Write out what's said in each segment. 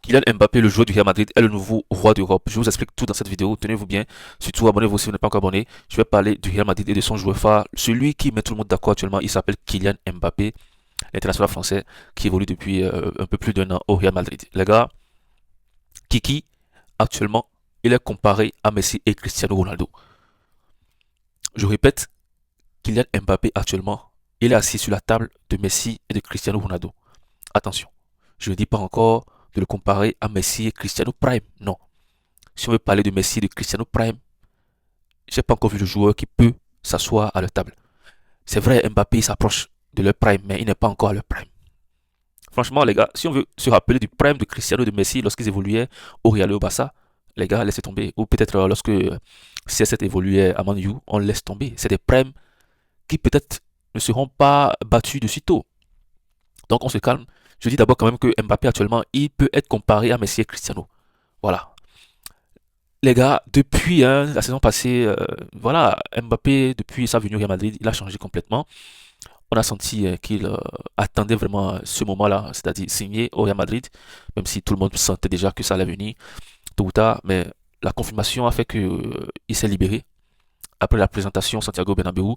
Kylian Mbappé, le joueur du Real Madrid, est le nouveau roi d'Europe. Je vous explique tout dans cette vidéo. Tenez-vous bien. Surtout, abonnez-vous si vous n'êtes pas encore abonné. Je vais parler du Real Madrid et de son joueur phare. Celui qui met tout le monde d'accord actuellement, il s'appelle Kylian Mbappé, l'international français qui évolue depuis un peu plus d'un an au Real Madrid. Les gars, Kiki, actuellement, il est comparé à Messi et Cristiano Ronaldo. Je répète, Kylian Mbappé actuellement, il est assis sur la table de Messi et de Cristiano Ronaldo. Attention, je ne dis pas encore de le comparer à Messi et Cristiano Prime. Non. Si on veut parler de Messi et de Cristiano Prime, j'ai pas encore vu le joueur qui peut s'asseoir à leur table. C'est vrai, Mbappé s'approche de leur prime, mais il n'est pas encore à leur prime. Franchement, les gars, si on veut se rappeler du prime de Cristiano et de Messi lorsqu'ils évoluaient au Real et au Barça, les gars, laissez tomber. Ou peut-être lorsque CR7 évoluait à Man U, on laisse tomber. C'est des primes qui peut-être ne seront pas battus de sitôt. Donc on se calme. Je dis d'abord quand même que Mbappé actuellement, il peut être comparé à Messi et Cristiano. Voilà. Les gars, depuis la saison passée, voilà, Mbappé, depuis sa venue au Real Madrid, il a changé complètement. On a senti qu'il attendait vraiment ce moment-là, c'est-à-dire signer au Real Madrid, même si tout le monde sentait déjà que ça allait venir tôt ou tard, mais la confirmation a fait que il s'est libéré. Après la présentation Santiago Bernabéu,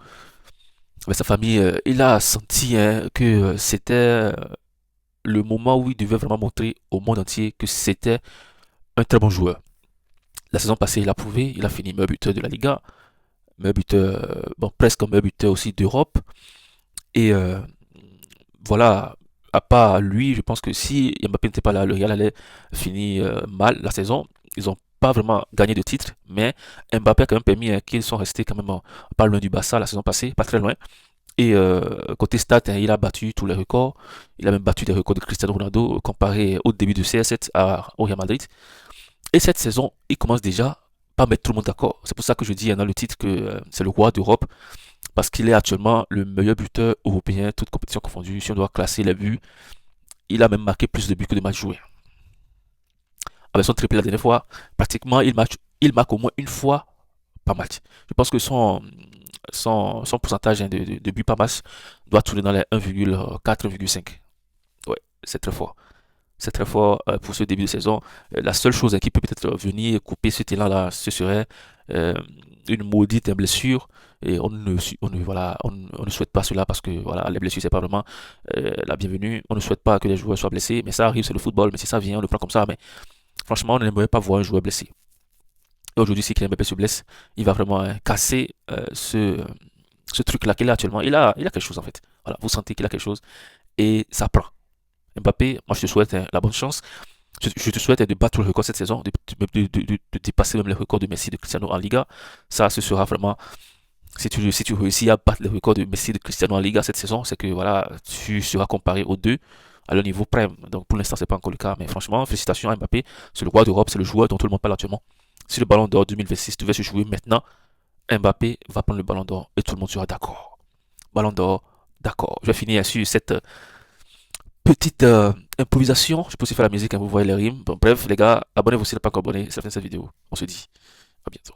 avec sa famille, il a senti que c'était le moment où il devait vraiment montrer au monde entier que c'était un très bon joueur. La saison passée, il a prouvé, il a fini meilleur buteur de la Liga, meilleur buteur, bon, presque meilleur buteur aussi d'Europe. Et voilà, à part lui, je pense que si Mbappé n'était pas là, le Real allait finir mal la saison. Ils n'ont pas vraiment gagné de titre, mais Mbappé a quand même permis qu'ils sont restés quand même pas loin du Barça la saison passée, pas très loin. Et côté stats, il a battu tous les records. Il a même battu des records de Cristiano Ronaldo comparé au début de CR7 au Real Madrid. Et cette saison, il commence déjà pas mettre tout le monde d'accord. C'est pour ça que je dis dans le titre que c'est le roi d'Europe, parce qu'il est actuellement le meilleur buteur européen, toute compétition confondue. Si on doit classer les buts, il a même marqué plus de buts que de matchs joués. Avec son triplé la dernière fois, pratiquement il marque au moins une fois par match. Je pense que son pourcentage de buts par match doit tourner dans les 1,4, 1,5. Ouais, c'est très fort. C'est très fort pour ce début de saison. La seule chose qui peut peut-être venir couper ce talent-là, ce serait euh, une maudite blessure. Et voilà, on ne souhaite pas cela parce que voilà, les blessures, c'est pas vraiment la bienvenue. On ne souhaite pas que les joueurs soient blessés, mais ça arrive, c'est le football. Mais si ça vient, on le prend comme ça. Mais franchement, on n'aimerait pas voir un joueur blessé. Et aujourd'hui, si Kylian Mbappé se blesse, il va vraiment casser ce truc-là qu'il a actuellement. Il a quelque chose en fait. Voilà, vous sentez qu'il a quelque chose et ça prend. Mbappé, moi je te souhaite la bonne chance. Je te souhaite de battre le record cette saison, de dépasser même les records de Messi et de Cristiano en Liga. Ça, ce sera vraiment, si tu réussis à battre les records de Messi et de Cristiano en Liga cette saison, c'est que voilà, tu seras comparé aux deux à leur niveau prime. Donc pour l'instant, c'est pas encore le cas, mais franchement, félicitations à Mbappé. C'est le roi d'Europe, c'est le joueur dont tout le monde parle actuellement. Si le ballon d'or 2026 devait se jouer maintenant, Mbappé va prendre le ballon d'or et tout le monde sera d'accord. Ballon d'or, d'accord. Je vais finir sur cette petite improvisation. Je peux aussi faire la musique quand vous voyez les rimes. Bon, bref, les gars, abonnez-vous si vous n'êtes pas encore abonné. C'est la fin de cette vidéo. On se dit à bientôt.